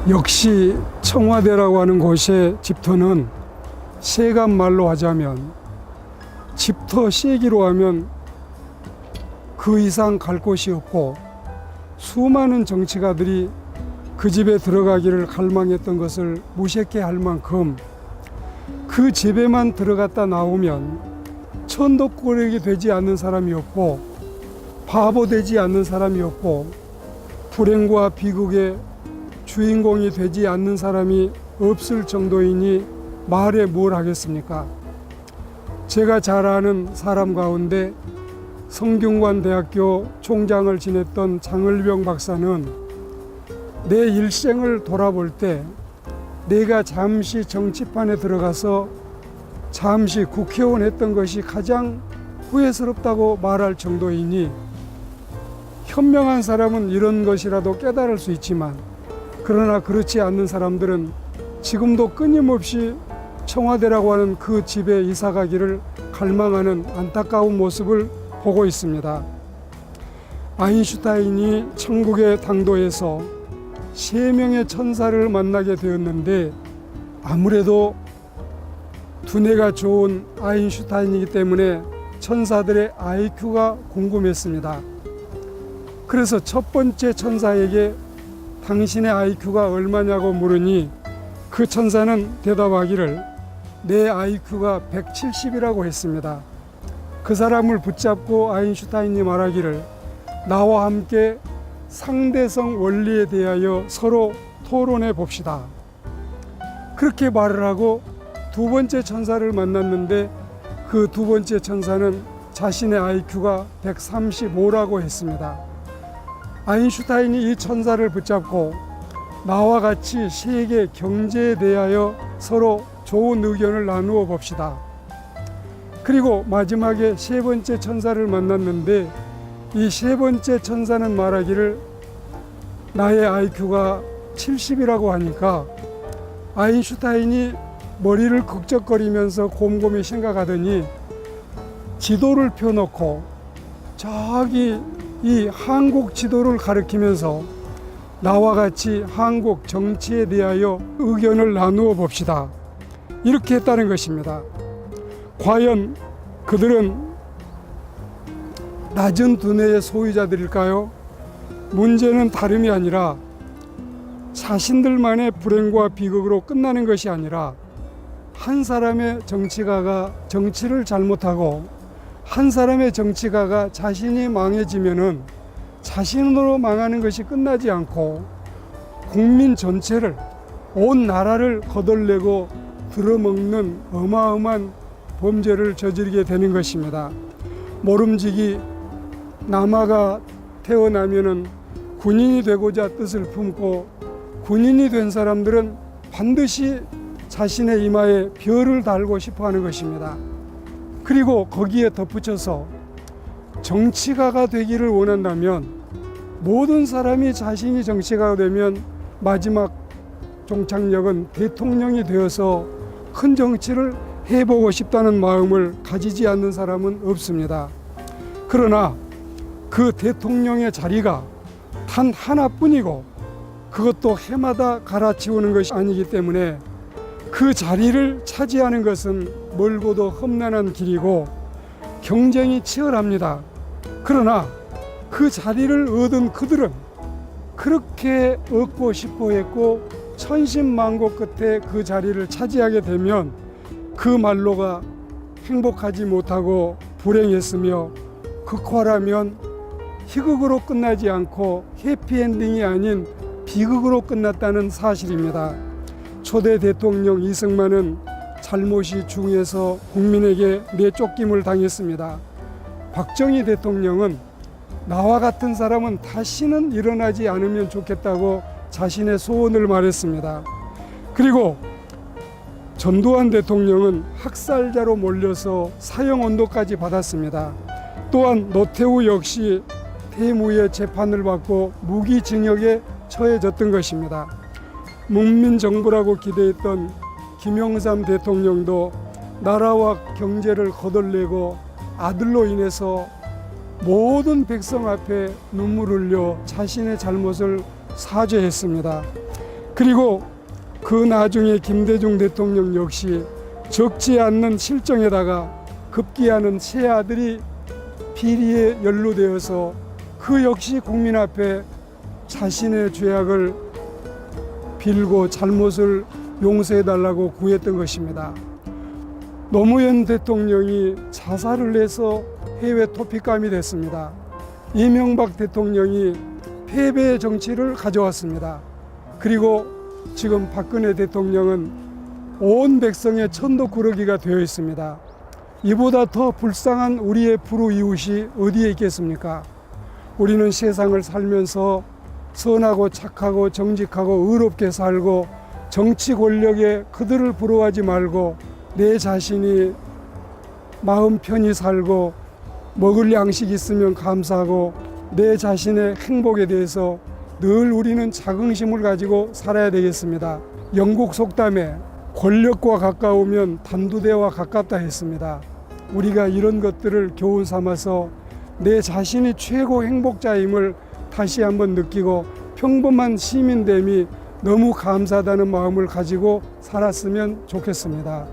역시 청와대라고 하는 곳의 집터는 세간 말로 하자면 집터 세기로 하면 그 이상 갈 곳이 없고 수많은 정치가들이 그 집에 들어가기를 갈망했던 것을 무색해 할 만큼 그 집에만 들어갔다 나오면 천덕꾸러기 되지 않는 사람이 없고 바보 되지 않는 사람이 없고 불행과 비극의 주인공이 되지 않는 사람이 없을 정도이니 말해 뭘 하겠습니까? 제가 잘 아는 사람 가운데 성균관대학교 총장을 지냈던 장을병 박사는 내 일생을 돌아볼 때 내가 잠시 정치판에 들어가서 잠시 국회의원 했던 것이 가장 후회스럽다고 말할 정도이니 현명한 사람은 이런 것이라도 깨달을 수 있지만 그러나 그렇지 않는 사람들은 지금도 끊임없이 청와대라고 하는 그 집에 이사 가기를 갈망하는 안타까운 모습을 보고 있습니다. 아인슈타인이 천국의 당도에서 3명의 천사를 만나게 되었는데 아무래도 두뇌가 좋은 아인슈타인이기 때문에 천사들의 IQ가 궁금했습니다. 그래서 첫 번째 천사에게 당신의 IQ가 얼마냐고 물으니 그 천사는 대답하기를 내 IQ가 170이라고 했습니다. 그 사람을 붙잡고 아인슈타인이 말하기를 나와 함께 상대성 원리에 대하여 서로 토론해 봅시다. 그렇게 말을 하고 두 번째 천사를 만났는데 그 두 번째 천사는 자신의 IQ가 135라고 했습니다. 아인슈타인이 이 천사를 붙잡고 나와 같이 세계 경제에 대하여 서로 좋은 의견을 나누어 봅시다. 그리고 마지막에 세 번째 천사를 만났는데 이 세 번째 천사는 말하기를 나의 IQ가 70이라고 하니까 아인슈타인이 머리를 극적거리면서 곰곰이 생각하더니 지도를 펴놓고 저기 이 한국 지도를 가리키면서 나와 같이 한국 정치에 대하여 의견을 나누어 봅시다. 이렇게 했다는 것입니다. 과연 그들은 낮은 두뇌의 소유자들일까요? 문제는 다름이 아니라 자신들만의 불행과 비극으로 끝나는 것이 아니라 한 사람의 정치가가 정치를 잘못하고 한 사람의 정치가가 자신이 망해지면은 자신으로 망하는 것이 끝나지 않고 국민 전체를 온 나라를 거덜내고 들어먹는 어마어마한 범죄를 저지르게 되는 것입니다. 모름지기 남아가 태어나면은 군인이 되고자 뜻을 품고 군인이 된 사람들은 반드시 자신의 이마에 별을 달고 싶어 하는 것입니다. 그리고 거기에 덧붙여서 정치가가 되기를 원한다면 모든 사람이 자신이 정치가가 되면 마지막 종착역은 대통령이 되어서 큰 정치를 해보고 싶다는 마음을 가지지 않는 사람은 없습니다. 그러나 그 대통령의 자리가 단 하나뿐이고 그것도 해마다 갈아치우는 것이 아니기 때문에 그 자리를 차지하는 것은 멀고도 험난한 길이고 경쟁이 치열합니다. 그러나 그 자리를 얻은 그들은 그렇게 얻고 싶어 했고 천신만고 끝에 그 자리를 차지하게 되면 그 말로가 행복하지 못하고 불행했으며 극화라면 희극으로 끝나지 않고 해피엔딩이 아닌 비극으로 끝났다는 사실입니다. 초대 대통령 이승만은 잘못이 중해서 국민에게 내쫓김을 당했습니다. 박정희 대통령은 나와 같은 사람은 다시는 일어나지 않으면 좋겠다고 자신의 소원을 말했습니다. 그리고 전두환 대통령은 학살자로 몰려서 사형 언도까지 받았습니다. 또한 노태우 역시 태무의 재판을 받고 무기징역에 처해졌던 것입니다. 문민정부라고 기대했던 김영삼 대통령도 나라와 경제를 거덜내고 아들로 인해서 모든 백성 앞에 눈물을 흘려 자신의 잘못을 사죄했습니다. 그리고 그 나중에 김대중 대통령 역시 적지 않는 실정에다가 급기야는 새 아들이 비리에 연루되어서 그 역시 국민 앞에 자신의 죄악을 빌고 잘못을 용서해달라고 구했던 것입니다. 노무현 대통령이 자살을 해서 해외 토픽감이 됐습니다. 이명박 대통령이 패배의 정치를 가져왔습니다. 그리고 지금 박근혜 대통령은 온 백성의 천도꾸러기가 되어 있습니다. 이보다 더 불쌍한 우리의 불우이웃이 어디에 있겠습니까? 우리는 세상을 살면서 선하고 착하고 정직하고 의롭게 살고 정치 권력에 그들을 부러워하지 말고 내 자신이 마음 편히 살고 먹을 양식 있으면 감사하고 내 자신의 행복에 대해서 늘 우리는 자긍심을 가지고 살아야 되겠습니다. 영국 속담에 권력과 가까우면 단두대와 가깝다 했습니다. 우리가 이런 것들을 교훈 삼아서 내 자신이 최고 행복자임을 다시 한번 느끼고 평범한 시민됨이 너무 감사하다는 마음을 가지고 살았으면 좋겠습니다.